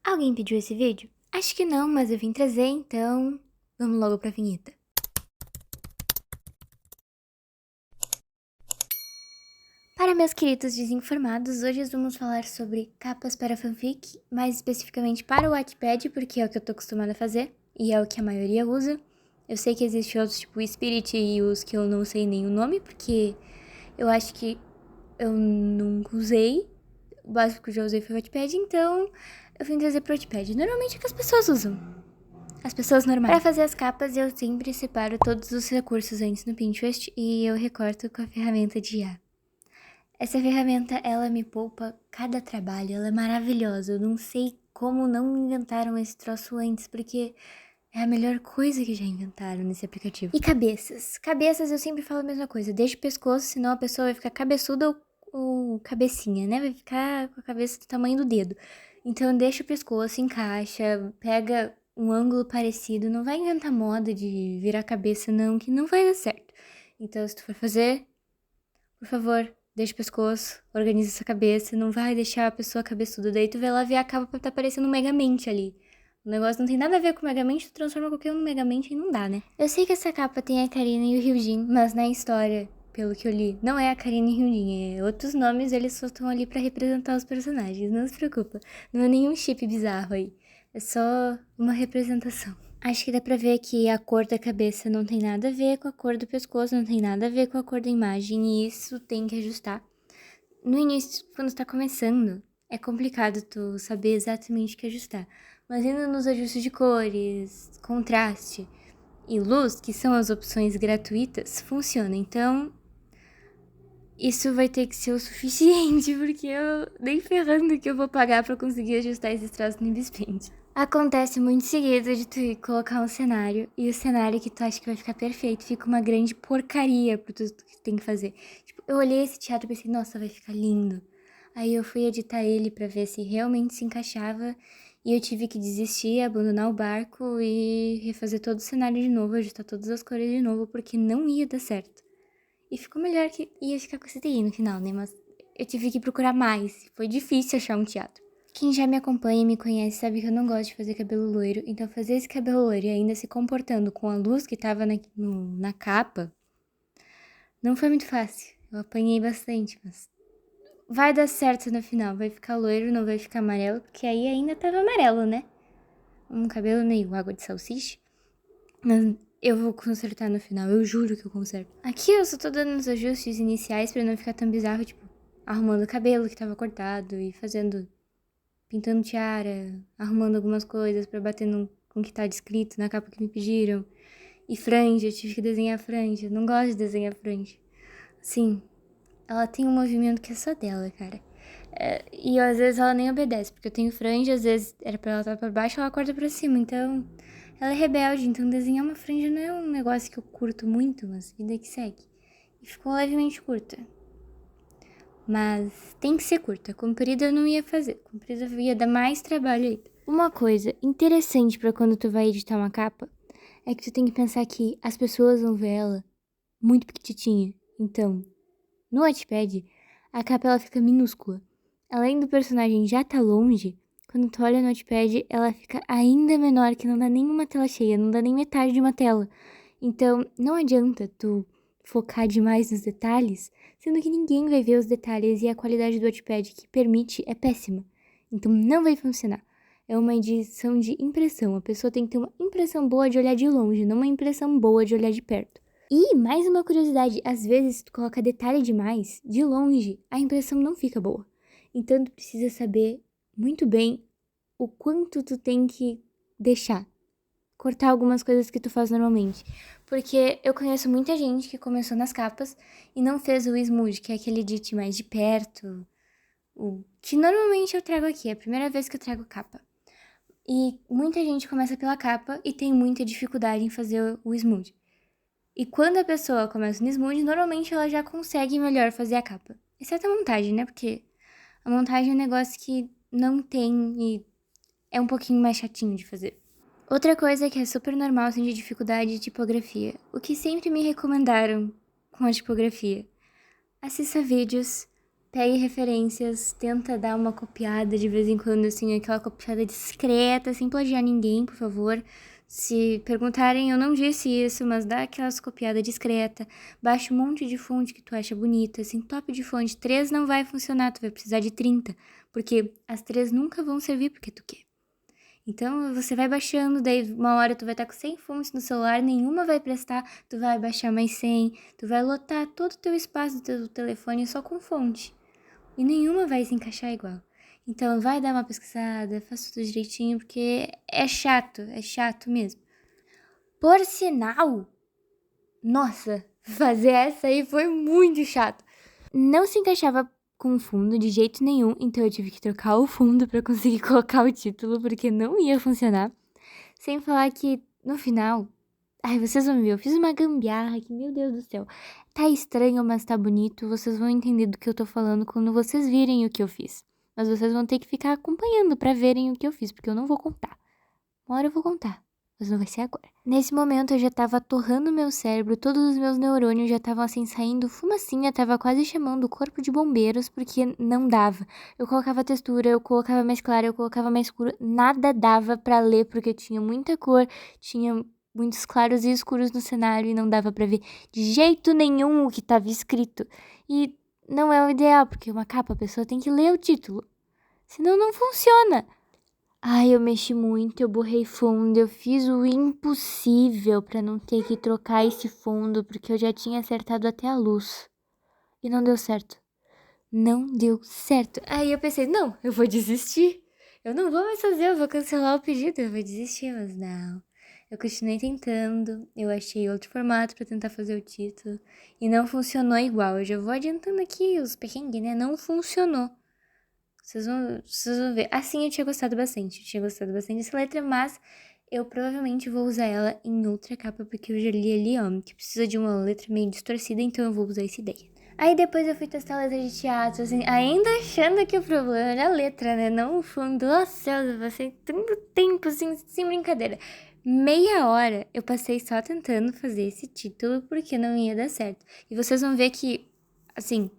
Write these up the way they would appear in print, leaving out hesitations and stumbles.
Alguém pediu esse vídeo? Acho que não, mas eu vim trazer, então vamos logo pra vinheta. Para meus queridos desinformados, hoje vamos falar sobre capas para fanfic, mais especificamente para o Wattpad, porque é o que eu tô acostumada a fazer, e é o que a maioria usa. Eu sei que existem outros, tipo Spirit e os que eu não sei nem o nome, porque eu acho que eu nunca usei. O básico que eu já usei foi o Wattpad, então eu vim trazer pro Wattpad. Normalmente é o que as pessoas usam. As pessoas normais. Para fazer as capas, eu sempre separo todos os recursos antes no Pinterest e eu recorto com a ferramenta de IA. Essa ferramenta, ela me poupa cada trabalho, ela é maravilhosa. Eu não sei como não inventaram esse troço antes, porque é a melhor coisa que já inventaram nesse aplicativo. E cabeças. Cabeças eu sempre falo a mesma coisa. Deixa o pescoço, senão a pessoa vai ficar cabeçuda ou cabecinha, né? Vai ficar com a cabeça do tamanho do dedo. Então deixa o pescoço, encaixa, pega um ângulo parecido. Não vai inventar moda de virar cabeça, não, que não vai dar certo. Então, se tu for fazer, por favor, deixa o pescoço, organiza essa cabeça, não vai deixar a pessoa cabeçuda. Daí tu vai lá ver a capa pra tá parecendo um Megamente ali. O negócio não tem nada a ver com o Megamente, tu transforma qualquer um no Megamente e não dá, né? Eu sei que essa capa tem a Karina e o Hyunjin, mas na história, pelo que eu li, não é a Karina e o Hyunjin, é outros nomes, eles só estão ali pra representar os personagens, não se preocupa. Não é nenhum chip bizarro aí, é só uma representação. Acho que dá pra ver que a cor da cabeça não tem nada a ver com a cor do pescoço, não tem nada a ver com a cor da imagem, e isso tem que ajustar. No início, quando tá começando, é complicado tu saber exatamente o que ajustar. Mas indo nos ajustes de cores, contraste e luz, que são as opções gratuitas, funciona. Então, isso vai ter que ser o suficiente, porque eu nem ferrando que eu vou pagar pra conseguir ajustar esses traços no Invispaint. Acontece muito seguido de tu ir colocar um cenário e o cenário que tu acha que vai ficar perfeito fica uma grande porcaria pro tu que tem que fazer. Tipo, eu olhei esse teatro e pensei, nossa, vai ficar lindo. Aí eu fui editar ele pra ver se realmente se encaixava e eu tive que desistir, abandonar o barco e refazer todo o cenário de novo, ajustar todas as cores de novo, porque não ia dar certo. E ficou melhor que ia ficar com esse TI no final, né? Mas eu tive que procurar mais, foi difícil achar um teatro. Quem já me acompanha e me conhece sabe que eu não gosto de fazer cabelo loiro, então fazer esse cabelo loiro e ainda se comportando com a luz que tava na capa, não foi muito fácil. Eu apanhei bastante, mas vai dar certo no final. Vai ficar loiro, não vai ficar amarelo, porque aí ainda tava amarelo, né? Um cabelo meio água de salsicha. Mas eu vou consertar no final, eu juro que eu conserto. Aqui eu só tô dando os ajustes iniciais pra não ficar tão bizarro, tipo, arrumando o cabelo que tava cortado e pintando tiara, arrumando algumas coisas pra bater com o que tá descrito na capa que me pediram. E franja, eu tive que desenhar franja. Não gosto de desenhar franja. Sim, ela tem um movimento que é só dela, cara. E às vezes ela nem obedece, porque eu tenho franja, às vezes era pra ela estar pra baixo, ela corta pra cima. Então, ela é rebelde, então desenhar uma franja não é um negócio que eu curto muito, mas vida que segue. E ficou levemente curta. Mas tem que ser curta. Comprida eu não ia fazer. Comprida ia dar mais trabalho ainda. Uma coisa interessante pra quando tu vai editar uma capa é que tu tem que pensar que as pessoas vão ver ela muito pequitinha. Então, no Wattpad, a capa ela fica minúscula. Além do personagem já tá longe, quando tu olha no Wattpad, ela fica ainda menor, que não dá nem uma tela cheia, não dá nem metade de uma tela. Então, não adianta tu focar demais nos detalhes, sendo que ninguém vai ver os detalhes e a qualidade do Wattpad que permite é péssima. Então, não vai funcionar. É uma edição de impressão. A pessoa tem que ter uma impressão boa de olhar de longe, não uma impressão boa de olhar de perto. E mais uma curiosidade, às vezes tu coloca detalhe demais, de longe, a impressão não fica boa. Então tu precisa saber muito bem o quanto tu tem que deixar. Cortar algumas coisas que tu faz normalmente. Porque eu conheço muita gente que começou nas capas e não fez o smooth, que é aquele edit mais de perto, o que normalmente eu trago aqui, é a primeira vez que eu trago capa. E muita gente começa pela capa e tem muita dificuldade em fazer o smooth. E quando a pessoa começa no smooth, normalmente ela já consegue melhor fazer a capa. Exceto a montagem, né? Porque a montagem é um negócio que não tem e é um pouquinho mais chatinho de fazer. Outra coisa que é super normal sentir dificuldade de tipografia. O que sempre me recomendaram com a tipografia. Assista vídeos, pegue referências, tenta dar uma copiada de vez em quando, assim, aquela copiada discreta, sem plagiar ninguém, por favor. Se perguntarem, eu não disse isso, mas dá aquelas copiadas discreta. Baixa um monte de fonte que tu acha bonita, assim, top de fonte. 3 não vai funcionar, tu vai precisar de 30, porque as 3 nunca vão servir porque tu quer. Então, você vai baixando, daí uma hora tu vai estar com 100 fontes no celular, nenhuma vai prestar, tu vai baixar mais 100, tu vai lotar todo o teu espaço do teu telefone só com fonte. E nenhuma vai se encaixar igual. Então, vai dar uma pesquisada, faça tudo direitinho, porque é chato mesmo. Por sinal, nossa, fazer essa aí foi muito chato. Não se encaixava com o fundo de jeito nenhum, então eu tive que trocar o fundo pra conseguir colocar o título, porque não ia funcionar. Sem falar que, no final... Ai, vocês vão ver, eu fiz uma gambiarra que, meu Deus do céu. Tá estranho, mas tá bonito. Vocês vão entender do que eu tô falando quando vocês virem o que eu fiz. Mas vocês vão ter que ficar acompanhando pra verem o que eu fiz, porque eu não vou contar. Uma hora eu vou contar, mas não vai ser agora. Nesse momento eu já tava torrando meu cérebro, todos os meus neurônios já estavam assim saindo fumacinha, tava quase chamando o corpo de bombeiros, porque não dava. Eu colocava textura, eu colocava mais clara, eu colocava mais escuro, nada dava pra ler, porque tinha muita cor, tinha muitos claros e escuros no cenário e não dava pra ver de jeito nenhum o que tava escrito. E não é o ideal, porque uma capa a pessoa tem que ler o título, senão não funciona. Ai, eu mexi muito, eu borrei fundo, eu fiz o impossível pra não ter que trocar esse fundo, porque eu já tinha acertado até a luz. E não deu certo. Não deu certo. Aí eu pensei, não, eu vou desistir. Eu não vou mais fazer, eu vou cancelar o pedido, eu vou desistir, mas não. Eu continuei tentando, eu achei outro formato pra tentar fazer o título, e não funcionou igual. Eu já vou adiantando aqui os perrengues, né? Não funcionou. Vocês vão ver. Assim, eu tinha gostado bastante. Eu tinha gostado bastante dessa letra, mas eu provavelmente vou usar ela em outra capa, porque eu já li ali, ó, que precisa de uma letra meio distorcida, então eu vou usar essa ideia. Aí depois eu fui testar a letra de teatro, assim, ainda achando que o problema era a letra, né? Não o fundo. Nossa, céu, eu passei tanto tempo, assim, sem brincadeira. Meia hora eu passei só tentando fazer esse título, porque não ia dar certo. E vocês vão ver que, assim,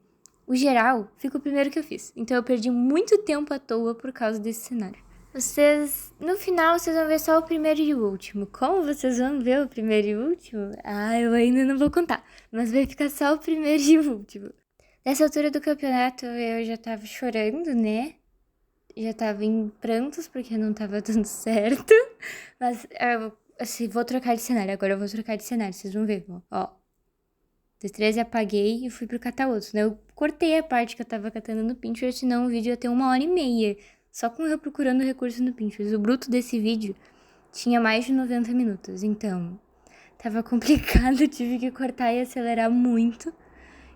o geral fica o primeiro que eu fiz. Então eu perdi muito tempo à toa por causa desse cenário. No final, vocês vão ver só o primeiro e o último. Como vocês vão ver o primeiro e o último? Ah, eu ainda não vou contar. Mas vai ficar só o primeiro e o último. Nessa altura do campeonato, eu já tava chorando, né? Já tava em prantos, porque não tava dando certo. Mas, assim, vou trocar de cenário. Agora eu vou trocar de cenário, vocês vão ver. Ó. 13 apaguei e fui pro catar outros, né? Eu cortei a parte que eu tava catando no Pinterest, senão o vídeo ia ter 1h30, só com eu procurando recurso no Pinterest. O bruto desse vídeo tinha mais de 90 minutos, então tava complicado, tive que cortar e acelerar muito.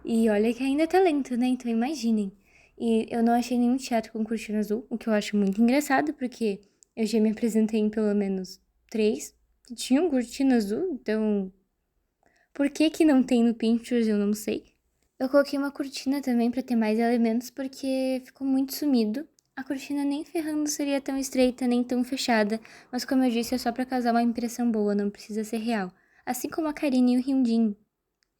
E olha que ainda tá lento, né? Então imaginem. E eu não achei nenhum teatro com cortina azul, o que eu acho muito engraçado, porque eu já me apresentei em pelo menos 3 que tinham cortina azul, então... Por que que não tem no Pinterest, eu não sei. Eu coloquei uma cortina também pra ter mais elementos, porque ficou muito sumido. A cortina nem ferrando seria tão estreita, nem tão fechada, mas como eu disse, é só pra causar uma impressão boa, não precisa ser real. Assim como a Karine e o Hyunjin,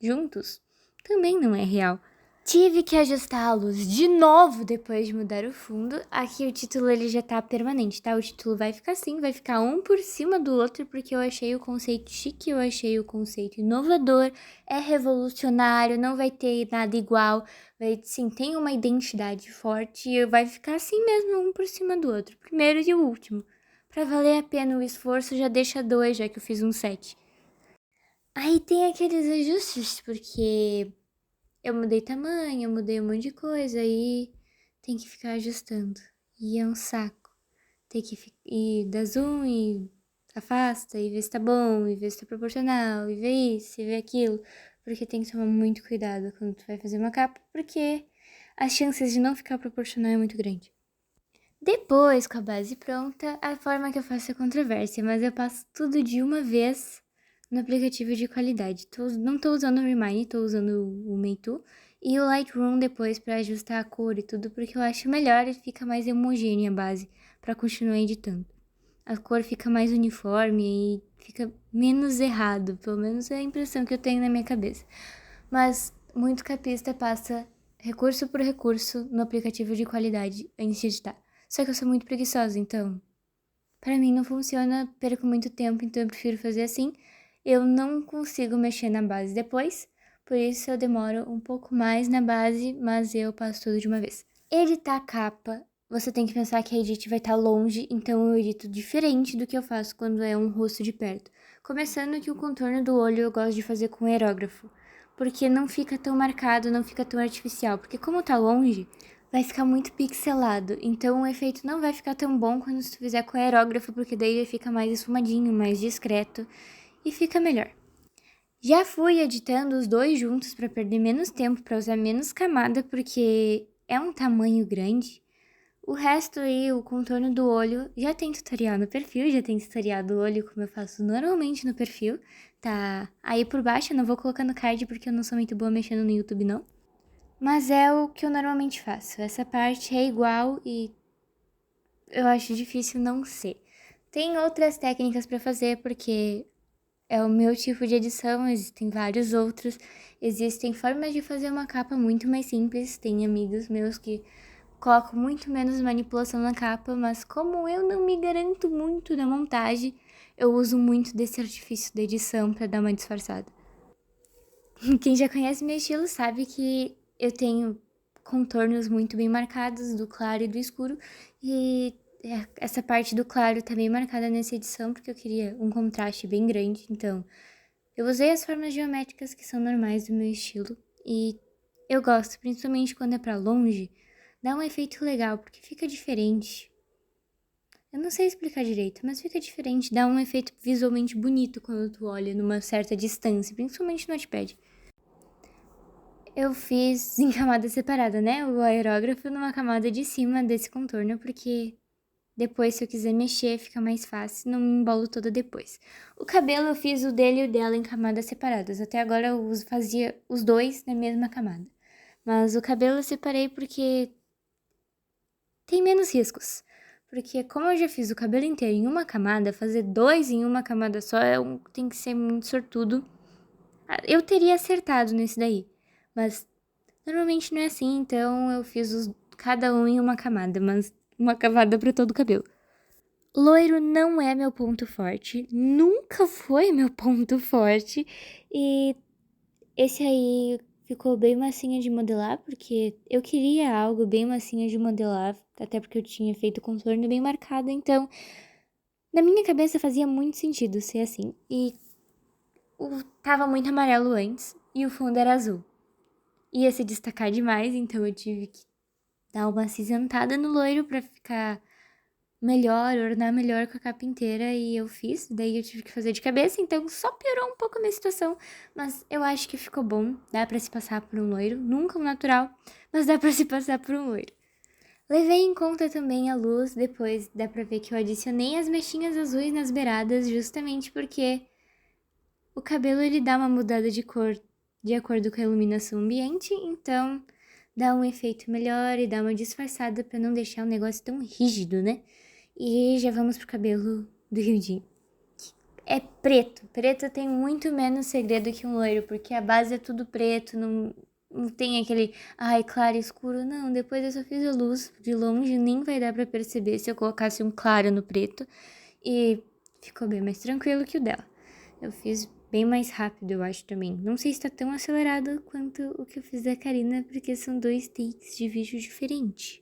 juntos, também não é real. Tive que ajustá-los de novo depois de mudar o fundo. Aqui o título ele já tá permanente, tá? O título vai ficar assim, vai ficar um por cima do outro, porque eu achei o conceito chique, eu achei o conceito inovador, é revolucionário, não vai ter nada igual, vai, sim, tem uma identidade forte e vai ficar assim mesmo, um por cima do outro, primeiro e o último. Pra valer a pena o esforço, já deixa 2, já que eu fiz um 7. Aí tem aqueles ajustes, porque... eu mudei tamanho, eu mudei um monte de coisa, aí tem que ficar ajustando. E é um saco. Tem que ir dar zoom e afasta, e ver se tá bom, e ver se tá proporcional, e ver isso, e ver aquilo. Porque tem que tomar muito cuidado quando tu vai fazer uma capa, porque as chances de não ficar proporcional é muito grande. Depois, com a base pronta, a forma que eu faço é controvérsia, mas eu passo tudo de uma vez no aplicativo de qualidade. Não tô usando o Remine, tô usando o Meitu e o Lightroom depois pra ajustar a cor e tudo, porque eu acho melhor e fica mais homogênea a base pra continuar editando. A cor fica mais uniforme e fica menos errado, pelo menos é a impressão que eu tenho na minha cabeça. Mas muito capista passa recurso por recurso no aplicativo de qualidade antes de editar. Só que eu sou muito preguiçosa, então pra mim não funciona, perco muito tempo, então eu prefiro fazer assim. Eu não consigo mexer na base depois, por isso eu demoro um pouco mais na base, mas eu passo tudo de uma vez. Editar a capa, você tem que pensar que a edit vai estar longe, então eu edito diferente do que eu faço quando é um rosto de perto. Começando que o contorno do olho eu gosto de fazer com aerógrafo, porque não fica tão marcado, não fica tão artificial, porque como tá longe, vai ficar muito pixelado, então o efeito não vai ficar tão bom quando tu fizer com aerógrafo, porque daí ele fica mais esfumadinho, mais discreto e fica melhor. Já fui editando os dois juntos para perder menos tempo, para usar menos camada, porque é um tamanho grande. O resto aí, o contorno do olho, já tem tutorial no perfil, já tem tutorial do olho como eu faço normalmente no perfil. Tá aí por baixo, eu não vou colocar no card porque eu não sou muito boa mexendo no YouTube não. Mas é o que eu normalmente faço. Essa parte é igual e eu acho difícil não ser. Tem outras técnicas para fazer porque é o meu tipo de edição, existem vários outros. Existem formas de fazer uma capa muito mais simples. Tem amigos meus que colocam muito menos manipulação na capa, mas como eu não me garanto muito na montagem, eu uso muito desse artifício da edição para dar uma disfarçada. Quem já conhece meu estilo sabe que eu tenho contornos muito bem marcados do claro e do escuro, e essa parte do claro tá bem marcada nessa edição porque eu queria um contraste bem grande, então eu usei as formas geométricas que são normais do meu estilo e eu gosto, principalmente quando é pra longe, dá um efeito legal porque fica diferente. Eu não sei explicar direito, mas fica diferente, dá um efeito visualmente bonito quando tu olha numa certa distância, principalmente no Wattpad. Eu fiz em camada separada, né? O aerógrafo numa camada de cima desse contorno, porque depois, se eu quiser mexer, fica mais fácil, não me embolo toda depois. O cabelo eu fiz o dele e o dela em camadas separadas. Até agora eu fazia os dois na mesma camada. Mas o cabelo eu separei porque tem menos riscos. Porque como eu já fiz o cabelo inteiro em uma camada, fazer dois em uma camada só tem que ser muito sortudo. Eu teria acertado nesse daí, mas normalmente não é assim, então eu fiz cada um em uma camada, mas uma camada pra todo o cabelo. Loiro não é meu ponto forte, nunca foi meu ponto forte, e esse aí ficou bem massinha de modelar, porque eu queria algo bem massinha de modelar, até porque eu tinha feito o contorno bem marcado, então na minha cabeça fazia muito sentido ser assim, e tava muito amarelo antes, e o fundo era azul. Ia se destacar demais, então eu tive que dar uma acinzentada no loiro pra ficar melhor, ornar melhor com a capa inteira, e eu fiz, daí eu tive que fazer de cabeça, então só piorou um pouco a minha situação, mas eu acho que ficou bom, dá pra se passar por um loiro, nunca um natural, mas dá pra se passar por um loiro. Levei em conta também a luz, depois dá pra ver que eu adicionei as mechinhas azuis nas beiradas, justamente porque o cabelo ele dá uma mudada de cor de acordo com a iluminação ambiente, então dá um efeito melhor e dá uma disfarçada pra não deixar o negócio tão rígido, né? E já vamos pro cabelo do Ryujin. É preto. Preto tem muito menos segredo que um loiro, porque a base é tudo preto, não tem aquele, ai, claro e escuro. Não, depois eu só fiz a luz de longe, nem vai dar pra perceber se eu colocasse um claro no preto. E ficou bem mais tranquilo que o dela. Eu fiz bem mais rápido, eu acho também. Não sei se tá tão acelerado quanto o que eu fiz da Karina, porque são dois takes de vídeo diferentes.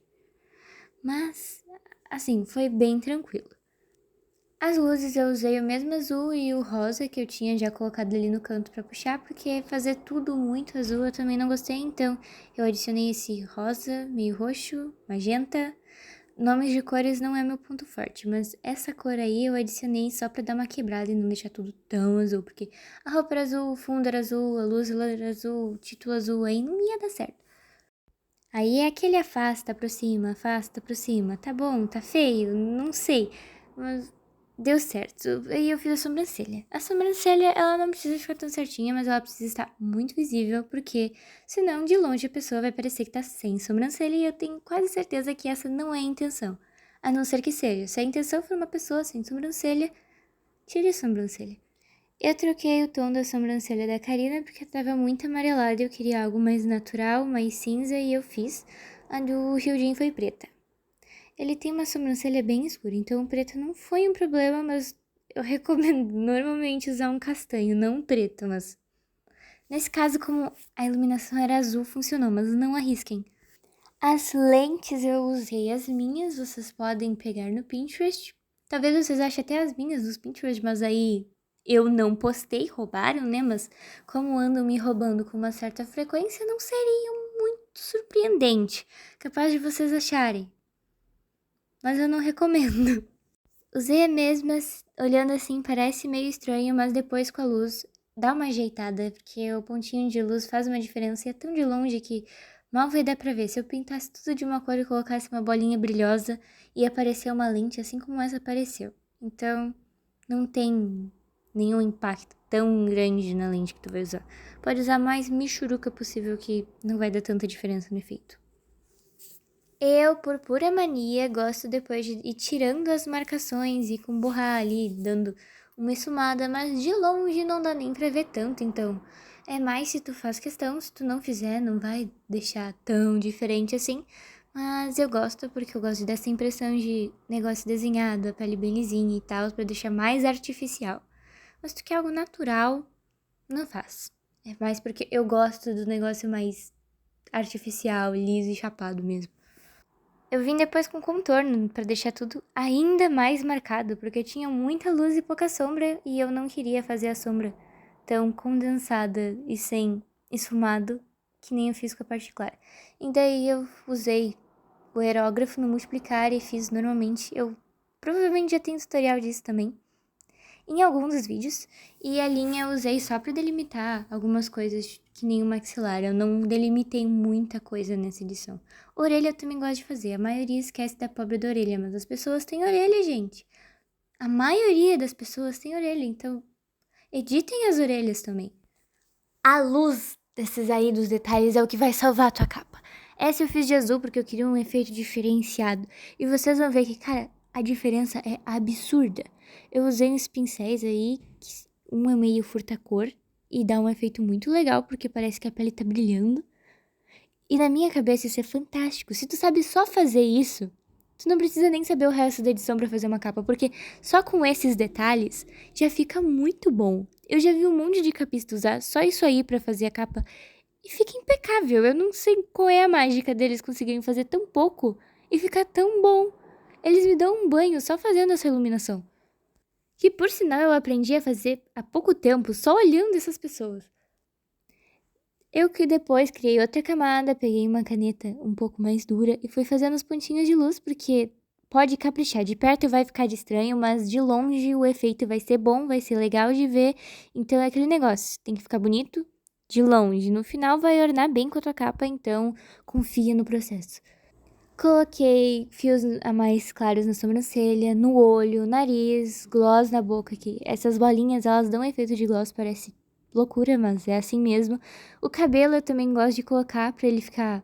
Mas, assim, foi bem tranquilo. As luzes eu usei o mesmo azul e o rosa que eu tinha já colocado ali no canto pra puxar, porque fazer tudo muito azul eu também não gostei, então eu adicionei esse rosa, meio roxo, magenta. Nomes de cores não é meu ponto forte, mas essa cor aí eu adicionei só pra dar uma quebrada e não deixar tudo tão azul, porque a roupa era azul, o fundo era azul, a luz era azul, o título azul, aí não ia dar certo. Aí é aquele afasta, aproxima, tá bom, tá feio, não sei, mas deu certo. Aí eu fiz a sobrancelha. A sobrancelha, ela não precisa ficar tão certinha, mas ela precisa estar muito visível, porque senão de longe a pessoa vai parecer que tá sem sobrancelha, e eu tenho quase certeza que essa não é a intenção. A não ser que seja. Se a intenção for uma pessoa sem sobrancelha, tire a sobrancelha. Eu troquei o tom da sobrancelha da Karina porque tava muito amarelada e eu queria algo mais natural, mais cinza, e eu fiz. A do Hyunjin foi preta. Ele tem uma sobrancelha bem escura, então o preto não foi um problema, mas eu recomendo normalmente usar um castanho, não um preto, mas... Nesse caso, como a iluminação era azul, funcionou, mas não arrisquem. As lentes eu usei as minhas, vocês podem pegar no Pinterest. Talvez vocês achem até as minhas dos Pinterest, mas aí eu não postei, roubaram, né? Mas como andam me roubando com uma certa frequência, não seria muito surpreendente. Capaz de vocês acharem. Mas eu não recomendo. Usei a mesma, olhando assim parece meio estranho, mas depois com a luz dá uma ajeitada, porque o pontinho de luz faz uma diferença e é tão de longe que mal vai dar pra ver. Se eu pintasse tudo de uma cor e colocasse uma bolinha brilhosa, ia aparecer uma lente assim como essa apareceu. Então, não tem nenhum impacto tão grande na lente que tu vai usar. Pode usar a mais michuruca possível que não vai dar tanta diferença no efeito. Eu, por pura mania, gosto depois de ir tirando as marcações e com borrar ali, dando uma esfumada, mas de longe não dá nem pra ver tanto, então é mais se tu faz questão, se tu não fizer, não vai deixar tão diferente assim, mas eu gosto porque eu gosto dessa impressão de negócio desenhado, a pele bem lisinha e tal, pra deixar mais artificial. Mas tu quer algo natural, não faz. É mais porque eu gosto do negócio mais artificial, liso e chapado mesmo. Eu vim depois com contorno pra deixar tudo ainda mais marcado, porque tinha muita luz e pouca sombra e eu não queria fazer a sombra tão condensada e sem esfumado que nem eu fiz com a parte clara. E daí eu usei o aerógrafo no multiplicar e fiz normalmente. Eu provavelmente já tenho tutorial disso também em algum dos vídeos, e a linha eu usei só pra delimitar algumas coisas que nem o maxilar, eu não delimitei muita coisa nessa edição. Orelha eu também gosto de fazer, a maioria esquece da pobre da orelha, mas as pessoas têm orelha, gente. A maioria das pessoas tem orelha, então editem as orelhas também. A luz desses aí dos detalhes é o que vai salvar a tua capa. Essa eu fiz de azul porque eu queria um efeito diferenciado. E vocês vão ver que, cara, a diferença é absurda. Eu usei uns pincéis aí, um é meio furta-cor e dá um efeito muito legal porque parece que a pele tá brilhando. E na minha cabeça isso é fantástico. Se tu sabe só fazer isso, tu não precisa nem saber o resto da edição pra fazer uma capa, porque só com esses detalhes já fica muito bom. Eu já vi um monte de capista usar só isso aí pra fazer a capa e fica impecável. Eu não sei qual é a mágica deles conseguirem fazer tão pouco e ficar tão bom. Eles me dão um banho só fazendo essa iluminação. Que por sinal eu aprendi a fazer há pouco tempo só olhando essas pessoas. Eu que depois criei outra camada, peguei uma caneta um pouco mais dura e fui fazendo os pontinhos de luz, porque pode caprichar, de perto vai ficar de estranho, mas de longe o efeito vai ser bom, vai ser legal de ver, então é aquele negócio, tem que ficar bonito de longe, no final vai ornar bem com a tua capa, então confia no processo. Coloquei fios a mais claros na sobrancelha, no olho, nariz, gloss na boca, que essas bolinhas elas dão efeito de gloss, parece loucura, mas é assim mesmo. O cabelo eu também gosto de colocar pra ele ficar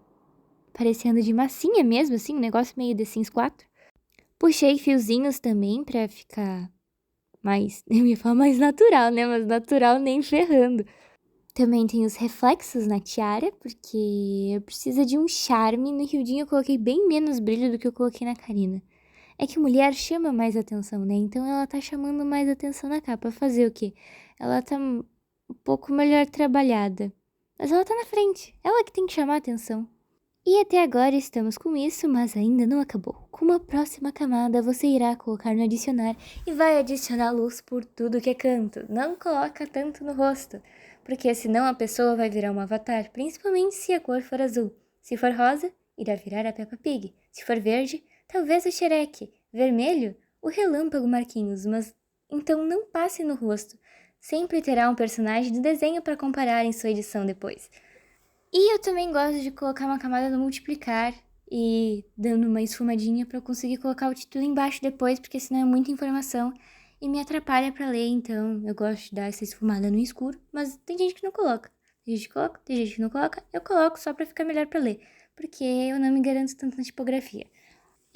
parecendo de massinha mesmo, assim, um negócio meio The Sims 4. Puxei fiozinhos também pra ficar mais, eu ia falar mais natural, né, mas natural nem ferrando. Também tem os reflexos na tiara, porque precisa de um charme. No Hyundai eu coloquei bem menos brilho do que eu coloquei na Karina. É que mulher chama mais atenção, né? Então ela tá chamando mais atenção na capa. Fazer o quê? Ela tá um pouco melhor trabalhada. Mas ela tá na frente. Ela que tem que chamar atenção. E até agora estamos com isso, mas ainda não acabou. Com uma próxima camada, você irá colocar no adicionar e vai adicionar luz por tudo que é canto. Não coloca tanto no rosto, porque senão a pessoa vai virar um avatar, principalmente se a cor for azul. Se for rosa, irá virar a Peppa Pig. Se for verde, talvez o Shrek. Vermelho, o Relâmpago Marquinhos, mas então não passe no rosto. Sempre terá um personagem do desenho para comparar em sua edição depois. E eu também gosto de colocar uma camada no multiplicar e dando uma esfumadinha pra eu conseguir colocar o título embaixo depois, porque senão é muita informação e me atrapalha pra ler, então eu gosto de dar essa esfumada no escuro, mas tem gente que não coloca. Tem gente que coloca, tem gente que não coloca, eu coloco só pra ficar melhor pra ler, porque eu não me garanto tanto na tipografia.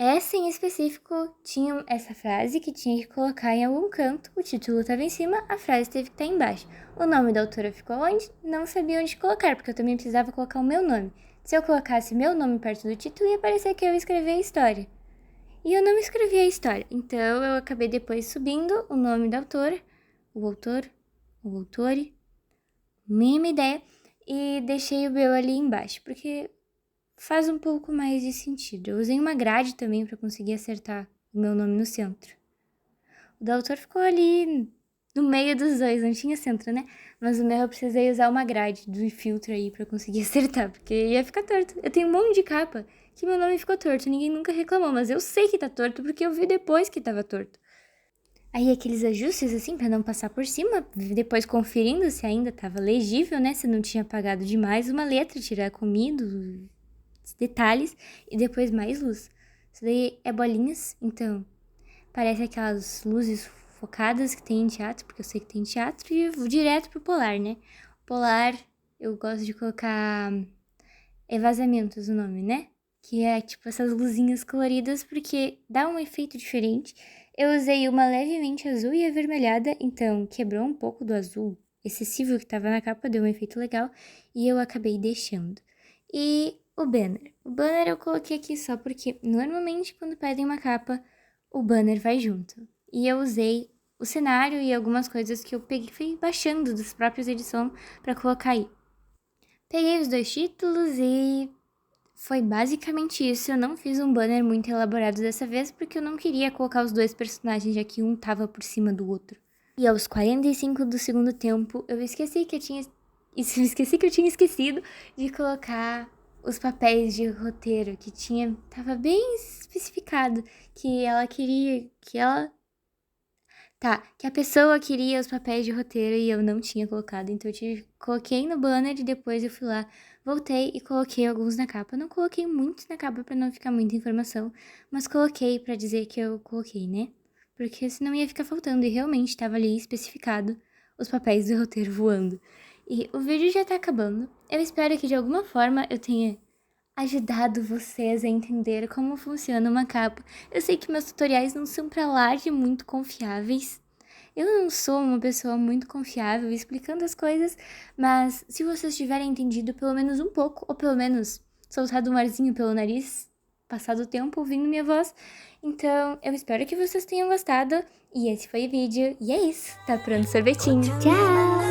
Essa em específico tinha essa frase que tinha que colocar em algum canto, o título estava em cima, a frase teve que estar embaixo. O nome da autora ficou onde? Não sabia onde colocar, porque eu também precisava colocar o meu nome. Se eu colocasse meu nome perto do título, ia parecer que eu escrevi a história. E eu não escrevi a história, então eu acabei depois subindo o nome da autora, o autor, o autore, mínima ideia, e deixei o meu ali embaixo, porque faz um pouco mais de sentido. Eu usei uma grade também para conseguir acertar o meu nome no centro. O da autor ficou ali no meio dos dois, não tinha centro, né? Mas o meu eu precisei usar uma grade do filtro aí pra conseguir acertar, porque ia ficar torto. Eu tenho um monte de capa que meu nome ficou torto, ninguém nunca reclamou, mas eu sei que tá torto porque eu vi depois que tava torto. Aí aqueles ajustes assim pra não passar por cima, depois conferindo se ainda tava legível, né? Se não tinha apagado demais uma letra, tirar comido, detalhes e depois mais luz. Isso daí é bolinhas, então parece aquelas luzes focadas que tem em teatro, porque eu sei que tem teatro, e eu vou direto pro polar, né? Polar, eu gosto de colocar vazamentos o nome, né? Que é tipo essas luzinhas coloridas, porque dá um efeito diferente. Eu usei uma levemente azul e avermelhada, então quebrou um pouco do azul excessivo que tava na capa, deu um efeito legal, e eu acabei deixando. E o banner. O banner eu coloquei aqui só porque normalmente quando pedem uma capa, o banner vai junto. E eu usei o cenário e algumas coisas que eu peguei, fui baixando dos próprios edições para colocar aí. Peguei os dois títulos e foi basicamente isso. Eu não fiz um banner muito elaborado dessa vez porque eu não queria colocar os dois personagens, já que um tava por cima do outro. E aos 45 do segundo tempo, eu esqueci que eu tinha esquecido de colocar os papéis de roteiro que tava bem especificado que ela queria, que a pessoa queria os papéis de roteiro e eu não tinha colocado, então coloquei no banner e depois eu fui lá, voltei e coloquei alguns na capa. Não coloquei muitos na capa pra não ficar muita informação, mas coloquei pra dizer que eu coloquei, né? Porque senão ia ficar faltando e realmente tava ali especificado os papéis do roteiro voando. E o vídeo já tá acabando. Eu espero que de alguma forma eu tenha ajudado vocês a entender como funciona uma capa. Eu sei que meus tutoriais não são pra lá de muito confiáveis. Eu não sou uma pessoa muito confiável explicando as coisas, mas se vocês tiverem entendido pelo menos um pouco, ou pelo menos soltado um arzinho pelo nariz, passado o tempo ouvindo minha voz, então eu espero que vocês tenham gostado. E esse foi o vídeo. E é isso. Tá pronto o sorvetinho. Tchau!